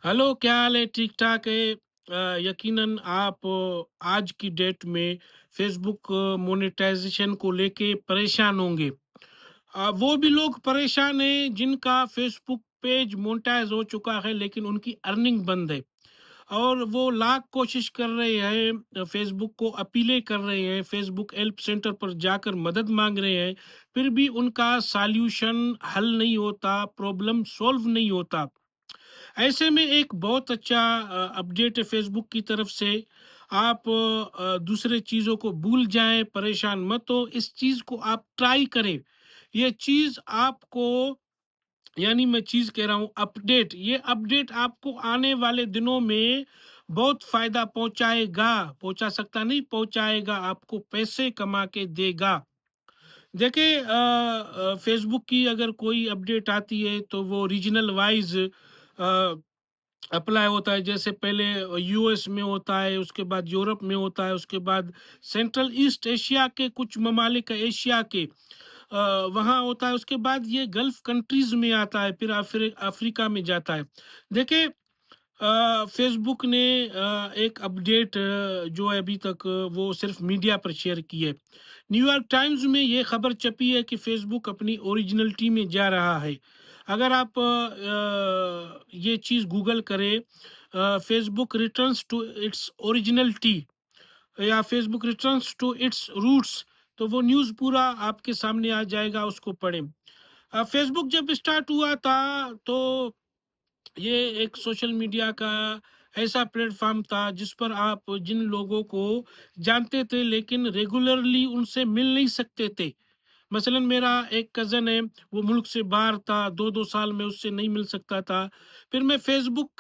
Hello, क्या हाल है? ठीक-ठाक है। यकीनन आप आज की डेट में फ़ेसबुक मोनेटाइज़ेशन को लेके परेशान होंगे। वो भी लोग परेशान हैं जिनका फ़ेसबुक पेज मोनेटाइज़ हो चुका है लेकिन उनकी अर्निंग बंद है। और वो लाख कोशिश कर रहे हैं, फ़ेसबुक को अपीलें कर रहे हैं, फ़ेसबुक हेल्प सेंटर पर जाकर मदद माँग रहे हैं, फिर भी उनका सॉल्यूशन हल नहीं होता, प्रॉब्लम सॉल्व नहीं होता। ऐसे में एक बहुत अच्छा अपडेट है फेसबुक की तरफ से। आप दूसरे चीज़ों को भूल जाएं, परेशान मत हो, इस चीज़ को आप ट्राई करें। ये चीज़ आपको, यानी मैं चीज़ कह रहा हूँ अपडेट, ये अपडेट आपको आने वाले दिनों में बहुत फायदा पहुंचाएगा, पहुंचा सकता नहीं, पहुंचाएगा, आपको पैसे कमा के देगा। देखिए, फेसबुक की अगर कोई अपडेट आती है तो वो रीजनल वाइज अप्लाई होता है। जैसे पहले यूएस में होता है, उसके बाद यूरोप में होता है, उसके बाद सेंट्रल ईस्ट एशिया के कुछ ममालिक एशिया के वहाँ होता है, उसके बाद ये गल्फ कंट्रीज में आता है, फिर अफ्रीका में जाता है। देखिए, फेसबुक ने एक अपडेट जो है अभी तक वो सिर्फ मीडिया पर शेयर की है। न्यूयॉर्क टाइम्स में ये खबर छपी है कि फेसबुक अपनी ओरिजिनलिटी में जा रहा है। अगर आप ये चीज़ गूगल करें, Facebook returns to its originality या Facebook returns to its roots, तो वो न्यूज़ पूरा आपके सामने आ जाएगा, उसको पढ़ें। फेसबुक जब स्टार्ट हुआ था तो ये एक सोशल मीडिया का ऐसा प्लेटफॉर्म था जिस पर आप जिन लोगों को जानते थे लेकिन रेगुलरली उनसे मिल नहीं सकते थे। मसलन मेरा एक कज़न है, वो मुल्क से बाहर था, 2-2 साल में उससे नहीं मिल सकता था। फिर मैं फ़ेसबुक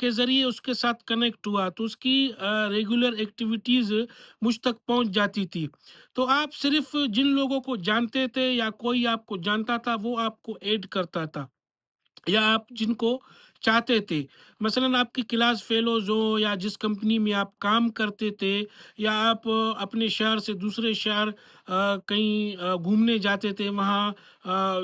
के ज़रिए उसके साथ कनेक्ट हुआ, तो उसकी रेगुलर एक्टिविटीज़ मुझ तक पहुँच जाती थी। तो आप सिर्फ़ जिन लोगों को जानते थे या कोई आपको जानता था, वो आपको ऐड करता था। या आप जिनको चाहते थे, मसलन आपकी क्लास फेलोज हो या जिस कंपनी में आप काम करते थे, या आप अपने शहर से दूसरे शहर कहीं घूमने जाते थे, वहाँ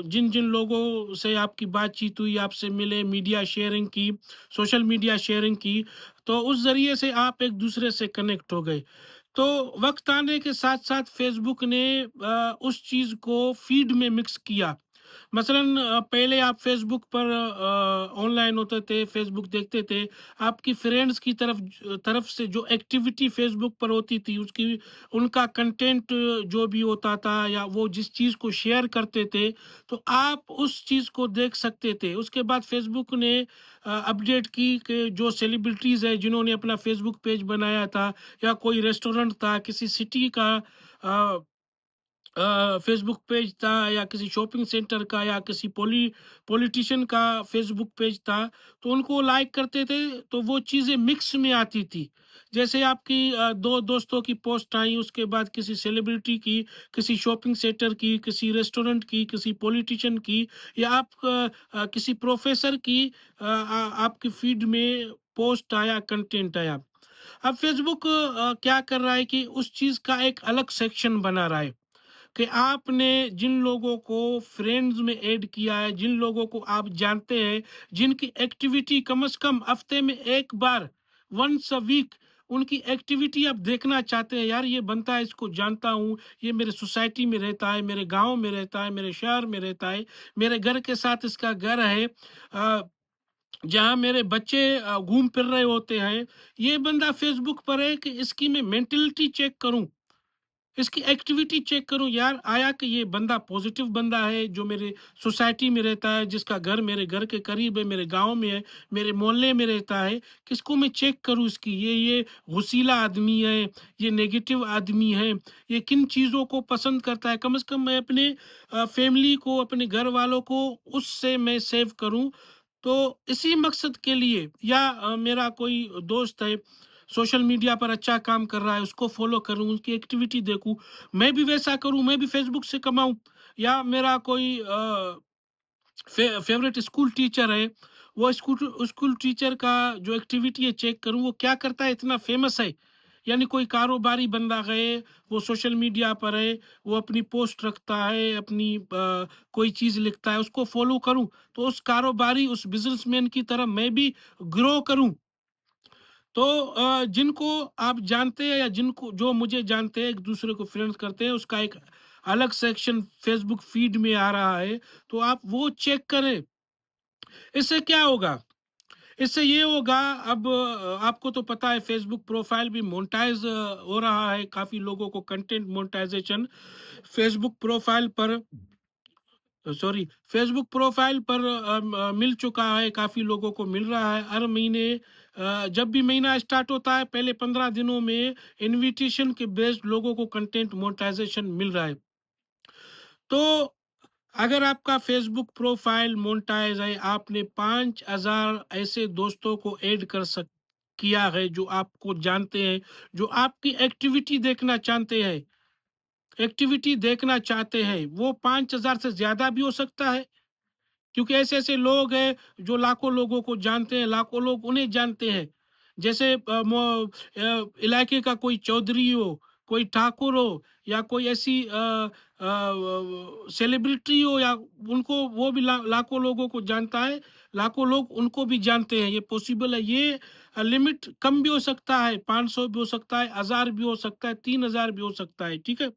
जिन जिन लोगों से आपकी बातचीत हुई, आपसे मिले, मीडिया शेयरिंग की, सोशल मीडिया शेयरिंग की, तो उस जरिए से आप एक दूसरे से कनेक्ट हो गए। तो वक्त आने के साथ साथ फेसबुक ने उस चीज़ को फीड में मिक्स किया। मसलन पहले आप फ़ेसबुक पर ऑनलाइन होते थे, फ़ेसबुक देखते थे, आपकी फ्रेंड्स की तरफ से जो एक्टिविटी फ़ेसबुक पर होती थी, उसकी उनका कंटेंट जो भी होता था या वो जिस चीज़ को शेयर करते थे, तो आप उस चीज़ को देख सकते थे। उसके बाद फ़ेसबुक ने अपडेट की कि जो सेलिब्रिटीज़ हैं, जिन्होंने अपना फ़ेसबुक पेज बनाया था, या कोई रेस्टोरेंट था, किसी सिटी का अ फेसबुक पेज था, या किसी शॉपिंग सेंटर का, या किसी पॉलिटिशियन का फेसबुक पेज था, तो उनको लाइक करते थे, तो वो चीज़ें मिक्स में आती थी। जैसे आपकी दो दोस्तों की पोस्ट आई, उसके बाद किसी सेलिब्रिटी की, किसी शॉपिंग सेंटर की, किसी रेस्टोरेंट की, किसी पॉलिटिशियन की, या आप किसी प्रोफेसर की, आपकी फीड में पोस्ट आया, कंटेंट आया। अब फेसबुक क्या कर रहा है कि उस चीज़ का एक अलग सेक्शन बना रहा है कि आपने जिन लोगों को फ्रेंड्स में ऐड किया है, जिन लोगों को आप जानते हैं, जिनकी एक्टिविटी कम से कम हफ्ते में एक बार, वंस अ वीक, उनकी एक्टिविटी आप देखना चाहते हैं, यार ये बनता है, इसको जानता हूँ, ये मेरे सोसाइटी में रहता है, मेरे गांव में रहता है, मेरे शहर में रहता है, मेरे घर के साथ इसका घर है, जहाँ मेरे बच्चे घूम फिर रहे होते हैं, ये बंदा फेसबुक पर है कि इसकी मैं मेंटेलिटी चेक करूं, इसकी एक्टिविटी चेक करूं, यार आया कि ये बंदा पॉजिटिव बंदा है, जो मेरे सोसाइटी में रहता है, जिसका घर मेरे घर के करीब है, मेरे गांव में है, मेरे मोहल्ले में रहता है, किसको मैं चेक करूं इसकी, ये घुसीला आदमी है, ये नेगेटिव आदमी है, ये किन चीज़ों को पसंद करता है, कम से कम मैं अपने फैमिली को, अपने घर वालों को उससे मैं सेव करूं। तो इसी मकसद के लिए, या मेरा कोई दोस्त है, सोशल मीडिया पर अच्छा काम कर रहा है, उसको फॉलो करूं, उसकी एक्टिविटी देखूं, मैं भी वैसा करूं, मैं भी फेसबुक से कमाऊं। या मेरा कोई फेवरेट स्कूल टीचर है, वो स्कूल स्कूल टीचर का जो एक्टिविटी है चेक करूं, वो क्या करता है, इतना फेमस है, यानी कोई कारोबारी बंदा गए, वो सोशल मीडिया पर है, वो अपनी पोस्ट रखता है, अपनी कोई चीज़ लिखता है, उसको फ़ॉलो करूँ, तो उस कारोबारी, उस बिज़नेसमैन की तरह मैं भी ग्रो करूँ। तो जिनको आप जानते हैं या जिनको जो मुझे जानते हैं, एक-दूसरे को फ्रेंड्स करते हैं, उसका एक अलग सेक्शन फ़ेसबुक फ़ीड में आ रहा है, तो आप वो चेक करें। इससे क्या होगा? इससे ये होगा, अब आपको तो पता है फ़ेसबुक प्रोफ़ाइल भी मोनेटाइज़ हो रहा है, काफ़ी लोगों को कंटेंट मोनेटाइज़ेशन फ़ेसबुक प्रोफ़ाइल पर सॉरी फ़ेसबुक प्रोफ़ाइल पर मिल चुका है, काफ़ी लोगों को मिल रहा है। हर महीने जब भी महीना स्टार्ट होता है, पहले 15 दिनों में इन्विटेशन के बेस्ड लोगों को कंटेंट मोनेटाइज़ेशन मिल रहा है। तो अगर आपका फ़ेसबुक प्रोफ़ाइल मोनेटाइज़ है, आपने 5,000 ऐसे दोस्तों को ऐड कर सक किया है, जो आपको जानते हैं, जो आपकी एक्टिविटी देखना चाहते हैं, वो 5,000 से ज़्यादा भी हो सकता है। क्योंकि ऐसे-ऐसे लोग हैं जो लाखों लोगों को जानते हैं, लाखों लोग उन्हें जानते हैं। जैसे इलाके का कोई चौधरी हो, कोई ठाकुर हो या कोई ऐसी सेलिब्रिटी हो, या उनको वो भी लाखों लोगों को जानता है, लाखों लोग उनको भी जानते हैं, ये पॉसिबल है। ये लिमिट कम भी हो सकता है, 500 भी हो सकता है, 1000 भी हो सकता है, 3000 भी हो सकता है, ठीक है?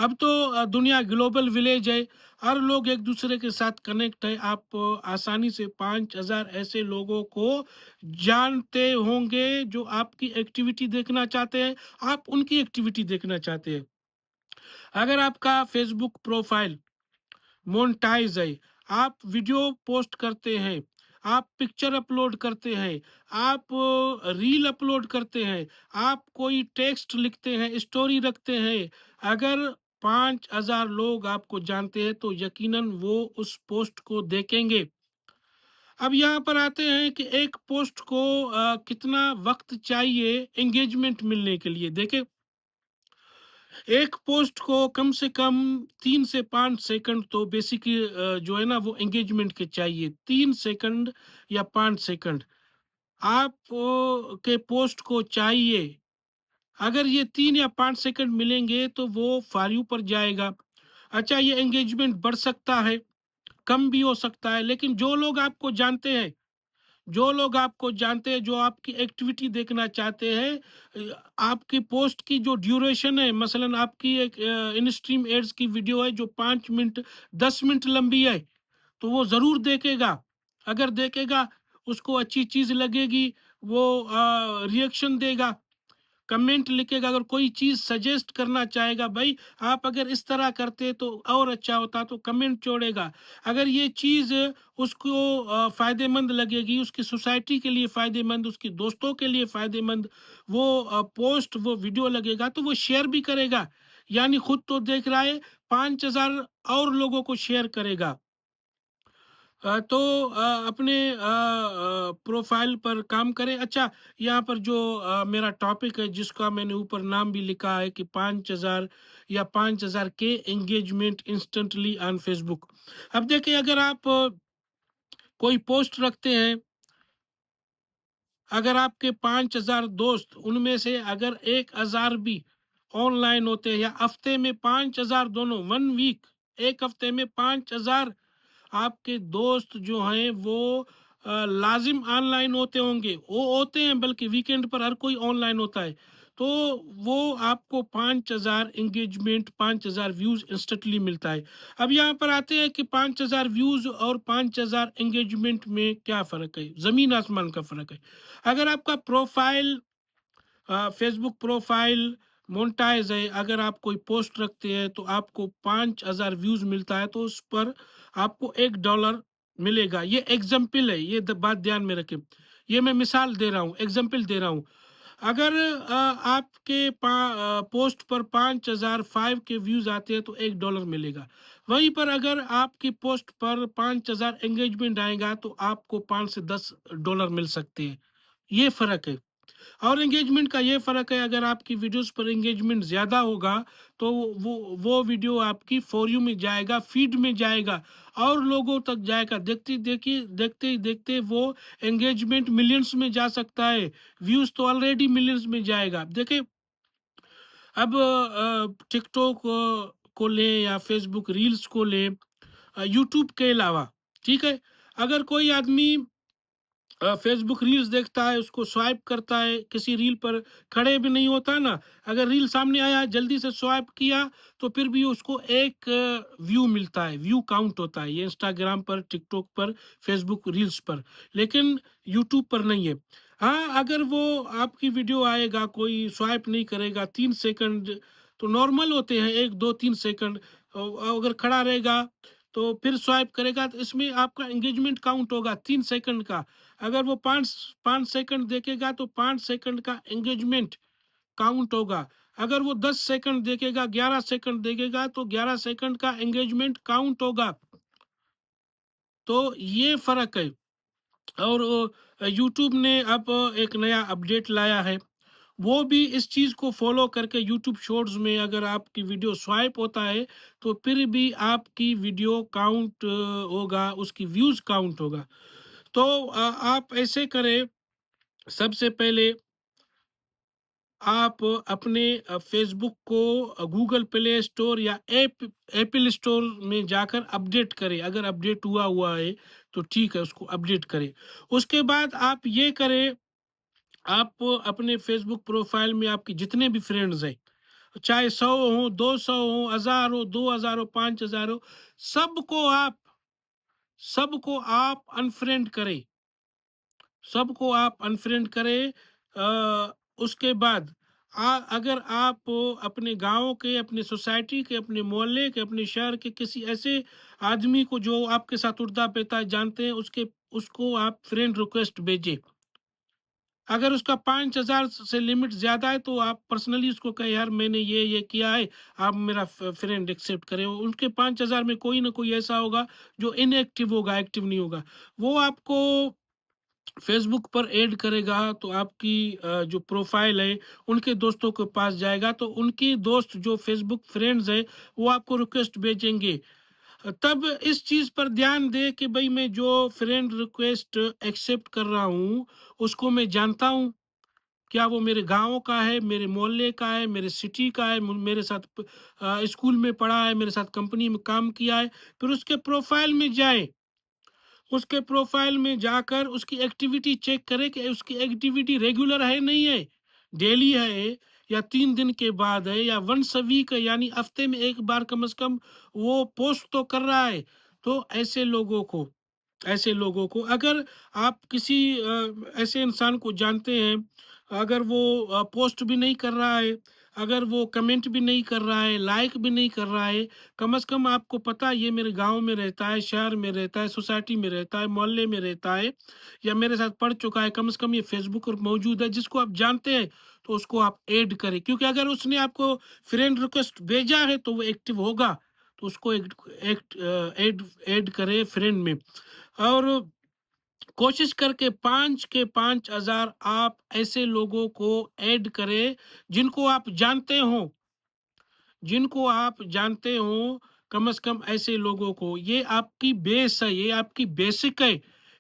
अब तो दुनिया ग्लोबल विलेज है, हर लोग एक दूसरे के साथ कनेक्ट है। आप आसानी से 5,000 ऐसे लोगों को जानते होंगे जो आपकी एक्टिविटी देखना चाहते हैं, आप उनकी एक्टिविटी देखना चाहते हैं। अगर आपका फेसबुक प्रोफाइल मोनेटाइज है, आप वीडियो पोस्ट करते हैं, आप पिक्चर अपलोड करते हैं, आप रील अपलोड करते हैं, आप कोई टेक्स्ट लिखते हैं, स्टोरी रखते हैं, अगर 5,000 लोग आपको जानते हैं, तो यकीनन वो उस पोस्ट को देखेंगे। अब यहाँ पर आते हैं कि एक पोस्ट को कितना वक्त चाहिए एंगेजमेंट मिलने के लिए। देखिए, एक पोस्ट को कम से कम 3 से 5 सेकंड तो बेसिक जो है ना, वो एंगेजमेंट के चाहिए। 3 सेकंड या 5 सेकंड आप के पोस्ट को चाहिए। अगर ये 3 या 5 सेकंड मिलेंगे तो वो फॉर यू पर जाएगा। अच्छा, ये एंगेजमेंट बढ़ सकता है, कम भी हो सकता है, लेकिन जो जो आपकी एक्टिविटी देखना चाहते हैं, आपकी पोस्ट की जो ड्यूरेशन है, मसलन आपकी एक इन स्ट्रीम एड्स की वीडियो है जो 5 मिनट, 10 मिनट लंबी है, तो वो ज़रूर देखेगा। अगर देखेगा, उसको अच्छी चीज़ लगेगी, वो रिएक्शन देगा, कमेंट लिखेगा, अगर कोई चीज़ सजेस्ट करना चाहेगा, भाई आप अगर इस तरह करते तो और अच्छा होता, तो कमेंट छोड़ेगा। अगर ये चीज़ उसको फ़ायदेमंद लगेगी, उसकी सोसाइटी के लिए फ़ायदेमंद, उसके दोस्तों के लिए फ़ायदेमंद वो पोस्ट, वो वीडियो लगेगा, तो वो शेयर भी करेगा। यानी खुद तो देख रहा है, 5,000 और लोगों को शेयर करेगा। तो अपने प्रोफाइल पर काम करें। अच्छा, यहाँ पर जो मेरा टॉपिक है, जिसका मैंने ऊपर नाम भी लिखा है कि 5,000 या 5,000 के एंगेजमेंट इंस्टेंटली ऑन फेसबुक। अब देखिए, अगर आप कोई पोस्ट रखते हैं, अगर आपके 5,000 दोस्त, उनमें से अगर 1,000 भी ऑनलाइन होते हैं, या हफ्ते में 5,000, दोनों 1 वीक, एक हफ्ते में 5,000 आपके दोस्त जो हैं वो लाजिम ऑनलाइन होते होंगे, वो होते हैं, बल्कि वीकेंड पर हर कोई ऑनलाइन होता है, तो वो आपको 5,000 एंगेजमेंट, 5,000 व्यूज इंस्टेंटली मिलता है। अब यहाँ पर आते हैं कि 5,000 व्यूज और 5,000 एंगेजमेंट में क्या फ़र्क है, ज़मीन आसमान का फ़र्क है। अगर आपका प्रोफाइल फेसबुक प्रोफाइल मोनेटाइज है, अगर आप कोई पोस्ट रखते हैं तो आपको 5,000 व्यूज मिलता है, तो उस पर आपको $1 मिलेगा। ये एग्जाम्पल है, ये बात ध्यान में रखें। ये मैं मिसाल दे रहा हूँ, एग्जाम्पल दे रहा हूँ। अगर आपके पोस्ट पर 5,005 के व्यूज आते हैं, तो $1 मिलेगा। वहीं पर अगर आपकी पोस्ट पर 5,000 एंगेजमेंट आएगा, तो आपको 5 से $10 मिल सकते हैं। ये फर्क है। और एंगेजमेंट का ये फ़र्क है, अगर आपकी वीडियोज़ पर एंगेजमेंट ज़्यादा होगा, तो वो वीडियो आपकी फॉर यू में जाएगा, फ़ीड में जाएगा और लोगों तक जाएगा। देखते ही देखते वो एंगेजमेंट मिलियंस में जा सकता है, व्यूज़ तो ऑलरेडी मिलियंस में जाएगा। देखिए, अब टिकटॉक को लें या फ़ेसबुक रील्स को लें, यूट्यूब के अलावा, ठीक है? अगर कोई आदमी फ़ेसबुक रील्स देखता है, उसको स्वाइप करता है, किसी रील पर खड़े भी नहीं होता ना, अगर रील सामने आया, जल्दी से स्वाइप किया, तो फिर भी उसको एक व्यू मिलता है, व्यू काउंट होता है। ये इंस्टाग्राम पर, टिकटॉक पर, फ़ेसबुक रील्स पर, लेकिन यूट्यूब पर नहीं है। हाँ, अगर वो आपकी वीडियो आएगा, कोई स्वाइप नहीं करेगा, 3 सेकंड तो नॉर्मल होते हैं, 1, 2, 3 सेकंड अगर खड़ा रहेगा, तो फिर स्वाइप करेगा, तो इसमें आपका एंगेजमेंट काउंट होगा 3 सेकंड का। अगर वो 5 सेकंड देखेगा, तो 5 सेकंड का एंगेजमेंट काउंट होगा। अगर वो 10 सेकंड देखेगा, 11 सेकंड देखेगा, तो 11 सेकंड का एंगेजमेंट काउंट होगा। तो ये फ़र्क है। और यूट्यूब ने अब एक नया अपडेट लाया है। वो भी इस चीज़ को फ़ॉलो करके, यूट्यूब शॉर्ट्स में अगर आपकी वीडियो स्वाइप होता है, तो फिर भी आपकी वीडियो काउंट होगा, उसकी व्यूज़ काउंट होगा। तो आप ऐसे करें, सबसे पहले आप अपने फ़ेसबुक को गूगल प्ले स्टोर या एप्पल स्टोर में जाकर अपडेट करें। अगर अपडेट हुआ है, तो ठीक है, उसको अपडेट करें। उसके बाद आप ये करें, आप अपने फ़ेसबुक प्रोफ़ाइल में आपके जितने भी फ्रेंड्स हैं, चाहे 100 हों, 200 हों, 1000 हो, 2000 हो, 5000 हो, सबको आप सबको आप अनफ्रेंड करें। सबको आप अनफ्रेंड करें। उसके बाद अगर आप अपने गांव के, अपने सोसाइटी के, अपने मोहल्ले के, अपने शहर के किसी ऐसे आदमी को जो आपके साथ उठता बैठता है, जानते हैं, उसके उसको आप फ्रेंड रिक्वेस्ट भेजें। अगर उसका 5000 से लिमिट ज़्यादा है, तो आप पर्सनली उसको कहें, यार मैंने ये किया है, आप मेरा फ्रेंड एक्सेप्ट करें। उनके 5000 में कोई ना कोई ऐसा होगा जो इनएक्टिव होगा, एक्टिव नहीं होगा। वो आपको फेसबुक पर ऐड करेगा, तो आपकी जो प्रोफाइल है, उनके दोस्तों के पास जाएगा, तो उनके दोस्त जो फेसबुक फ्रेंड्स हैं, वो आपको रिक्वेस्ट भेजेंगे। तब इस चीज़ पर ध्यान दें कि भाई, मैं जो फ्रेंड रिक्वेस्ट एक्सेप्ट कर रहा हूँ, उसको मैं जानता हूँ। क्या वो मेरे गाँव का है, मेरे मोहल्ले का है, मेरे सिटी का है, मेरे साथ स्कूल में पढ़ा है, मेरे साथ कंपनी में काम किया है। फिर उसके प्रोफाइल में जाएँ, उसके प्रोफाइल में जाकर उसकी एक्टिविटी चेक करें कि उसकी एक्टिविटी रेगुलर है, नहीं है, डेली है, या 3 दिन के बाद है, या वंस अ वीक है, यानी हफ्ते में एक बार कम से कम वो पोस्ट तो कर रहा है। तो ऐसे लोगों को अगर आप किसी ऐसे इंसान को जानते हैं, अगर वो पोस्ट भी नहीं कर रहा है, अगर वो कमेंट भी नहीं कर रहा है, लाइक भी नहीं कर रहा है, कम से कम आपको पता है ये मेरे गांव में रहता है, शहर में रहता है, सोसाइटी में रहता है, मोहल्ले में रहता है, या मेरे साथ पढ़ चुका है, कम से कम ये फेसबुक पर मौजूद है, जिसको आप जानते हैं, तो उसको आप ऐड करें। क्योंकि अगर उसने आपको फ्रेंड रिक्वेस्ट भेजा है, तो वो एक्टिव होगा, तो उसको ऐड ऐड करें फ्रेंड में। और कोशिश करके 5 के 5000 आप ऐसे लोगों को ऐड करें, जिनको आप जानते हो, जिनको आप जानते हो, कम से कम ऐसे लोगों को। ये आपकी बेस है, ये आपकी बेसिक है,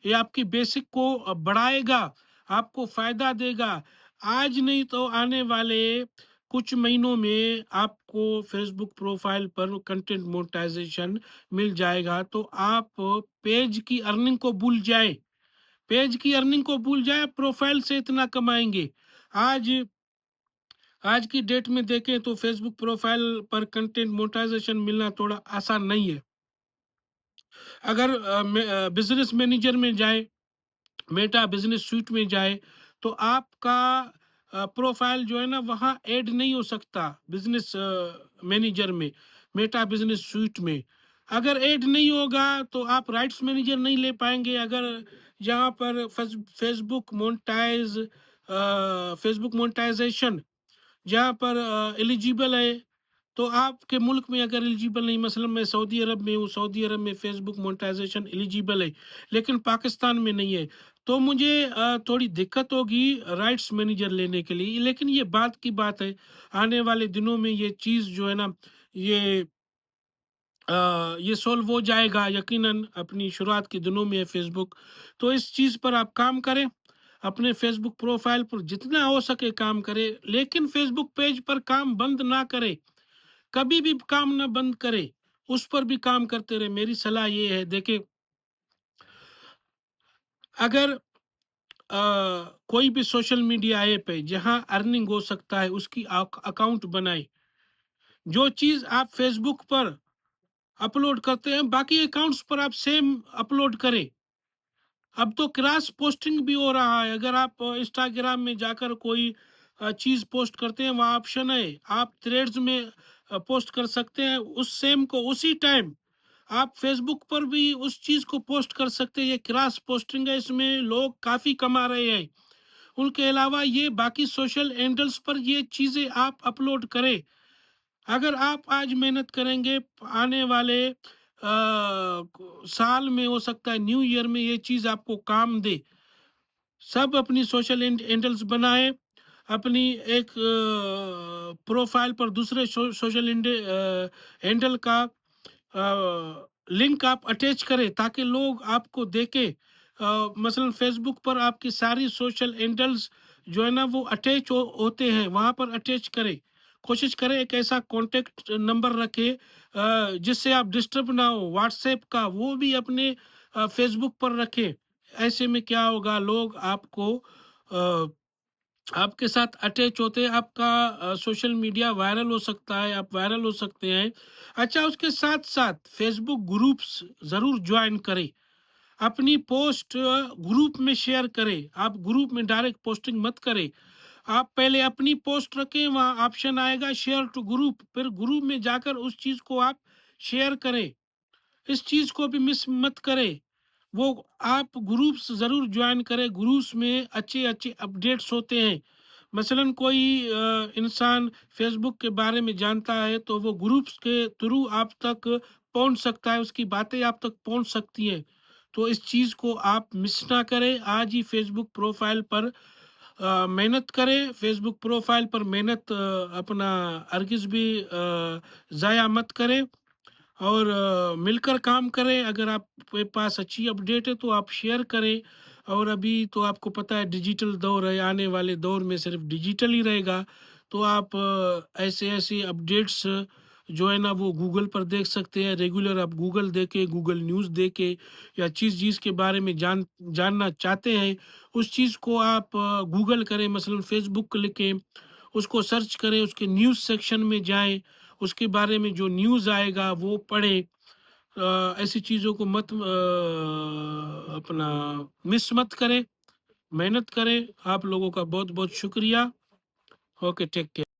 ये आपकी बेसिक को बढ़ाएगा, आपको फायदा देगा। आज नहीं तो आने वाले कुछ महीनों में आपको फेसबुक प्रोफाइल पर कंटेंट मोनेटाइजेशन मिल जाएगा, तो आप पेज की अर्निंग को भूल जाए, पेज की अर्निंग को भूल जाए, प्रोफाइल से इतना कमाएंगे। आज आज की डेट में देखें, तो फेसबुक प्रोफाइल पर कंटेंट मोनेटाइजेशन मिलना थोड़ा आसान नहीं है। अगर बिजनेस मैनेजर में जाए, मेटा बिजनेस सूट में जाए, तो आपका प्रोफाइल जो है ना, वहाँ ऐड नहीं हो सकता बिजनेस मैनेजर में, मेटा बिजनेस सूट में। अगर ऐड नहीं होगा, तो आप राइट्स मैनेजर नहीं ले पाएंगे। अगर जहाँ पर फेसबुक मोनेटाइजेशन जहाँ पर एलिजिबल है, तो आपके मुल्क में अगर एलिजिबल नहीं, मसलन मैं सऊदी अरब में हूँ, सऊदी अरब में फेसबुक मोनेटाइजेशन एलिजिबल है, लेकिन पाकिस्तान में नहीं है, तो मुझे थोड़ी दिक्कत होगी राइट्स मैनेजर लेने के लिए। लेकिन ये बात की बात है, आने वाले दिनों में ये चीज़ जो है ना, ये ये सॉल्व हो जाएगा यकीनन, अपनी शुरुआत के दिनों में है फेसबुक। तो इस चीज़ पर आप काम करें, अपने फेसबुक प्रोफाइल पर जितना हो सके काम करें, लेकिन फेसबुक पेज पर काम बंद ना करें, कभी भी काम ना बंद करे, उस पर भी काम करते रहे। मेरी सलाह ये है, देखिए, अगर कोई भी सोशल मीडिया ऐप है जहां अर्निंग हो सकता है, उसकी अकाउंट बनाए। जो चीज आप फेसबुक पर अपलोड करते हैं, बाकी अकाउंट्स पर आप सेम अपलोड करें। अब तो क्रॉस पोस्टिंग भी हो रहा है। अगर आप इंस्टाग्राम में जाकर कोई चीज पोस्ट करते हैं, वहाँ ऑप्शन है, आप थ्रेड्स में पोस्ट कर सकते हैं उस सेम को उसी टाइम। आप फेसबुक पर भी उस चीज को पोस्ट कर सकते हैं। ये क्रॉस पोस्टिंग है, इसमें लोग काफी कमा रहे हैं। उनके अलावा ये बाकी सोशल हैंडल्स पर ये चीजें आप अपलोड करें। अगर आप आज मेहनत करेंगे, आने वाले साल में, हो सकता है न्यू ईयर में, ये चीज आपको काम दे। सब अपनी सोशल हैंडल्स बनाए, अपनी एक प्रोफाइल पर दूसरे सोशल हैंडल का लिंक आप अटैच करें, ताकि लोग आपको देखें। मसलन फेसबुक पर आपकी सारी सोशल हैंडल्स जो है ना, वो अटैच होते हैं, वहां पर अटैच करें। कोशिश करें एक ऐसा कॉन्टेक्ट नंबर रखें जिससे आप डिस्टर्ब ना हो। व्हाट्सएप का वो भी अपने फेसबुक पर रखें। ऐसे में क्या होगा, लोग आपको आपके साथ अटैच होते हैं, आपका सोशल मीडिया वायरल हो सकता है, आप वायरल हो सकते हैं। अच्छा, उसके साथ साथ फेसबुक ग्रुप्स जरूर ज्वाइन करें। अपनी पोस्ट ग्रुप में शेयर करें। आप ग्रुप में डायरेक्ट पोस्टिंग मत करें। आप पहले अपनी पोस्ट रखें, वहां ऑप्शन आएगा शेयर टू ग्रुप, फिर ग्रुप में जाकर उस चीज को आप शेयर करें। इस चीज को भी मिस मत करें। वो आप ग्रुप्स जरूर ज्वाइन करें। ग्रुप्स में अच्छे अच्छे अपडेट्स होते हैं। मसलन कोई इंसान फेसबुक के बारे में जानता है, तो वो ग्रुप्स के थ्रू आप तक पहुंच सकता है, उसकी बातें आप तक पहुंच सकती हैं। तो इस चीज़ को आप मिस ना करें। आज ही फेसबुक प्रोफाइल पर मेहनत करें। फेसबुक प्रोफाइल पर मेहनत अपना हरगिज़ भी ज़ाया मत करें, और मिलकर काम करें। अगर आपके पास अच्छी अपडेट है तो आप शेयर करें। और अभी तो आपको पता है डिजिटल दौर है, आने वाले दौर में सिर्फ डिजिटल ही रहेगा। तो आप ऐसे ऐसे अपडेट्स जो है ना, वो गूगल पर देख सकते हैं। रेगुलर आप गूगल देके, गूगल न्यूज़ देके, या चीज़ चीज़ के बारे में जानना चाहते हैं, उस चीज़ को आप गूगल करें, मसलन फेसबुक लिखें, उसको सर्च करें, उसके न्यूज़ सेक्शन में जाएं, उसके बारे में जो न्यूज़ आएगा वो पढ़ें। ऐसी चीज़ों को मत अपना मिस मत करें। मेहनत करें। आप लोगों का बहुत बहुत शुक्रिया। Okay, take care.